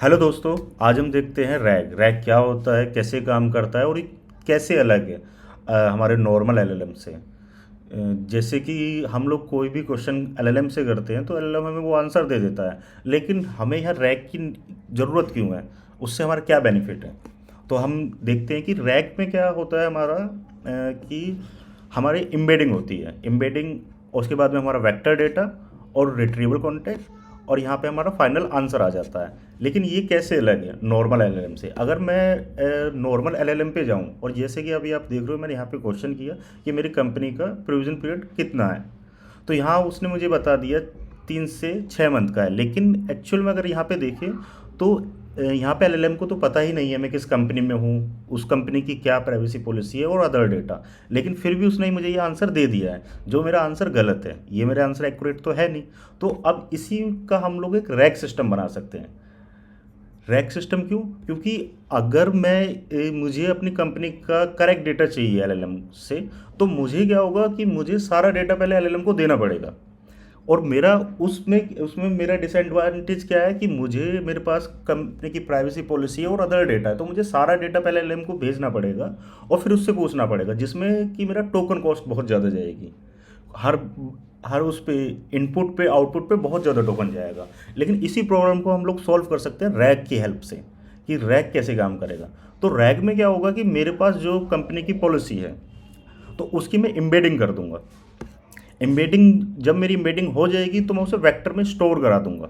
Hello दोस्तों। आज हम देखते हैं रैग रैग क्या होता है, कैसे काम करता है और ये कैसे अलग है हमारे नॉर्मल एलएलएम से। जैसे कि हम लोग कोई भी क्वेश्चन एलएलएम से करते हैं तो एलएलएम हमें वो आंसर दे देता है, लेकिन हमें यहाँ रैग की ज़रूरत क्यों है, उससे हमारा क्या बेनिफिट है। तो हम देखते हैं कि रैग में क्या होता है हमारा कि हमारी एम्बेडिंग होती है। एम्बेडिंग, उसके बाद में हमारा वेक्टर डेटा और रिट्रीवल कॉन्टेक्स्ट, और यहाँ पे हमारा फाइनल आंसर आ जाता है। लेकिन ये कैसे अलग है नॉर्मल एलएलएम से। अगर मैं नॉर्मल एलएलएम पे जाऊँ और जैसे कि अभी आप देख रहे हो, मैंने यहाँ पे क्वेश्चन किया कि मेरी कंपनी का प्रोविजन पीरियड कितना है, तो यहाँ उसने मुझे बता दिया 3 से 6 मंथ का है। लेकिन एक्चुअल में अगर यहाँ पे देखें तो यहाँ पे एलएलएम को तो पता ही नहीं है मैं किस कंपनी में हूँ, उस कंपनी की क्या प्राइवेसी पॉलिसी है और अदर डेटा। लेकिन फिर भी उसने मुझे ये आंसर दे दिया है, जो मेरा आंसर गलत है। ये मेरा आंसर एक्यूरेट तो है नहीं। तो अब इसी का हम लोग एक रैग सिस्टम बना सकते हैं। रैक सिस्टम क्यों? क्योंकि अगर मुझे अपनी कंपनी का करेक्ट डेटा चाहिए एलएलएम से, तो मुझे क्या होगा कि मुझे सारा डेटा पहले एलएलएम को देना पड़ेगा। और मेरा उसमें उसमें मेरा डिसएडवांटेज क्या है कि मेरे पास कंपनी की प्राइवेसी पॉलिसी है और अदर डेटा है, तो मुझे सारा डेटा पहले एलएलएम को भेजना पड़ेगा और फिर उससे पूछना पड़ेगा, जिसमें कि मेरा टोकन कॉस्ट बहुत ज़्यादा जाएगी। हर हर उस पे इनपुट पे आउटपुट पे बहुत ज़्यादा टोकन जाएगा। लेकिन इसी प्रॉब्लम को हम लोग सॉल्व कर सकते हैं रैग की हेल्प से, कि रैग कैसे काम करेगा। तो रैग में क्या होगा कि मेरे पास जो कंपनी की पॉलिसी है, तो उसकी मैं एम्बेडिंग कर दूंगा। एम्बेडिंग, जब मेरी एम्बेडिंग हो जाएगी तो मैं उसे वेक्टर में स्टोर करा दूंगा।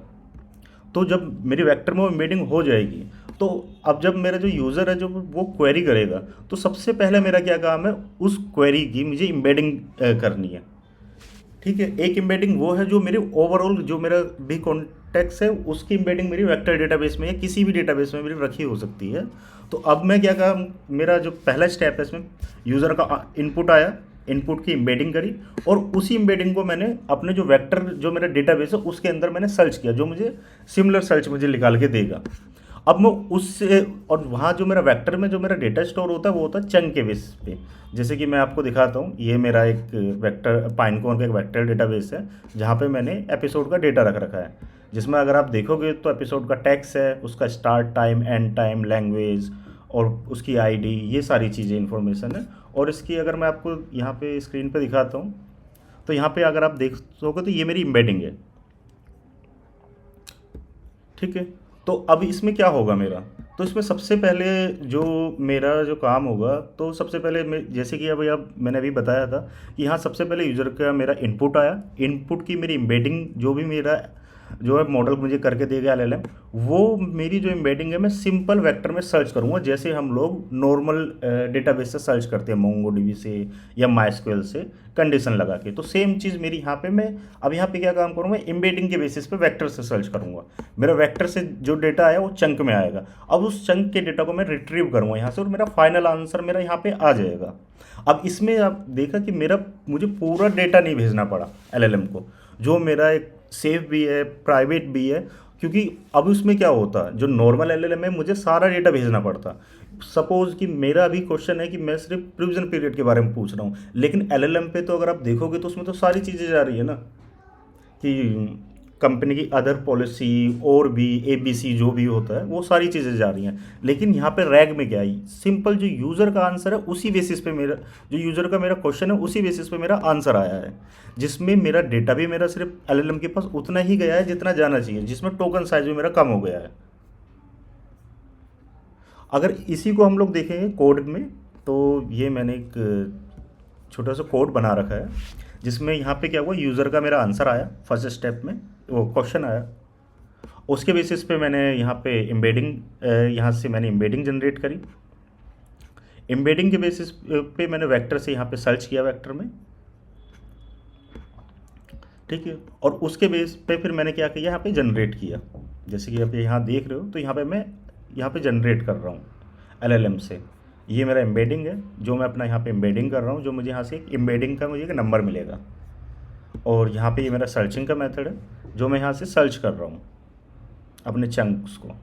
तो जब मेरी वेक्टर में वो एम्बेडिंग हो जाएगी, तो अब जब मेरा जो यूज़र है जो वो क्वेरी करेगा, तो सबसे पहले मेरा क्या काम है, उस क्वेरी की मुझे एम्बेडिंग करनी है। ठीक है, एक एम्बेडिंग वो है जो मेरे ओवरऑल जो मेरा भी कॉन्टेक्स्ट है उसकी एम्बेडिंग मेरी वेक्टर डेटाबेस में या किसी भी डेटाबेस में मेरी रखी हो सकती है। तो अब मैं क्या काम, मेरा जो पहला स्टेप है इसमें, यूज़र का इनपुट आया, इनपुट की एम्बेडिंग करी, और उसी एम्बेडिंग को मैंने अपने जो वेक्टर जो मेरा डेटाबेस है उसके अंदर मैंने सर्च किया, जो मुझे सिमिलर सर्च मुझे निकाल के देगा। अब मैं उससे, और वहाँ जो मेरा वेक्टर में जो मेरा डेटा स्टोर होता है वो होता है चंक के बेस पे। जैसे कि मैं आपको दिखाता हूँ, ये मेरा एक वेक्टर पाइनकोन का एक वेक्टर डेटाबेस है, जहाँ पे मैंने एपिसोड का डेटा रख रखा है। जिसमें अगर आप देखोगे तो एपिसोड का टेक्स्ट है, उसका start time, and time, language और उसकी आईडी, ये सारी चीज़ें इन्फॉर्मेशन है। और इसकी अगर मैं आपको यहाँ पे स्क्रीन पे दिखाता हूँ, तो यहाँ पे अगर आप देखोगे तो ये मेरी एम्बेडिंग है। ठीक है, तो अब इसमें क्या होगा मेरा, तो इसमें सबसे पहले जो मेरा जो काम होगा, तो सबसे पहले मैं जैसे कि अभी अब मैंने अभी बताया था कि यहाँ सबसे पहले यूज़र का मेरा इनपुट आया, इनपुट की मेरी एम्बेडिंग जो भी मेरा जो है मॉडल मुझे करके देगा एलएलएम, वो मेरी जो एम्बेडिंग है मैं सिंपल वेक्टर में सर्च करूँगा, जैसे हम लोग नॉर्मल डेटाबेस से सर्च करते हैं मोंगोडीबी से या माइस्क्वेल से कंडीशन लगा के। तो सेम चीज़ मेरी यहाँ पे मैं अब यहाँ पे क्या काम करूँगा, एम्बेडिंग के बेसिस पे वेक्टर से सर्च करूँगा। मेरा वेक्टर से जो डेटा आया वो चंक में आएगा। अब उस चंक के डेटा को मैं रिट्रीव करूँगा यहाँ से और मेरा फाइनल आंसर मेरा यहाँ पे आ जाएगा। अब इसमें आप देखा कि मुझे पूरा डेटा नहीं भेजना पड़ा एलएलएम को, जो मेरा एक सेफ भी है, प्राइवेट भी है। क्योंकि अब उसमें क्या होता, जो नॉर्मल एलएलएम है मुझे सारा डेटा भेजना पड़ता। सपोज कि मेरा अभी क्वेश्चन है कि मैं सिर्फ प्रोविजन पीरियड के बारे में पूछ रहा हूँ, लेकिन एलएलएम पे तो अगर आप देखोगे तो उसमें तो सारी चीज़ें जा रही है ना, कि कंपनी की अदर पॉलिसी और भी एबीसी जो भी होता है वो सारी चीज़ें जा रही हैं। लेकिन यहाँ पे रैग में क्या है, सिंपल जो यूज़र का आंसर है उसी बेसिस पे मेरा, जो यूज़र का मेरा क्वेश्चन है उसी बेसिस पे मेरा आंसर आया है, जिसमें मेरा डेटा भी मेरा सिर्फ एलएलएम के पास उतना ही गया है जितना जाना चाहिए, जिसमें टोकन साइज भी मेरा कम हो गया है। अगर इसी को हम लोग देखेंगे कोड में, तो ये मैंने एक छोटा सा कोड बना रखा है, जिसमें यहाँ पे क्या हुआ, यूज़र का मेरा आंसर आया फर्स्ट स्टेप में, वो क्वेश्चन आया, उसके बेसिस पे मैंने यहाँ पे एम्बेडिंग, यहाँ से मैंने एम्बेडिंग जनरेट करी। एम्बेडिंग के बेसिस पे मैंने वेक्टर से यहाँ पे सर्च किया वेक्टर में। ठीक है, और उसके बेस पे फिर मैंने क्या किया, यहाँ पे जनरेट किया। जैसे कि आप यहाँ देख रहे हो, तो यहाँ पे मैं यहाँ पे जनरेट कर रहा हूँ एलएलएम से। ये मेरा एम्बेडिंग है, जो मैं अपना यहाँ पे एम्बेडिंग कर रहा हूँ, जो मुझे यहाँ से एक एम्बेडिंग का मुझे एक नंबर मिलेगा। और यहाँ पे ये मेरा सर्चिंग का मेथड है, जो मैं यहाँ से सर्च कर रहा हूँ अपने चंक्स को।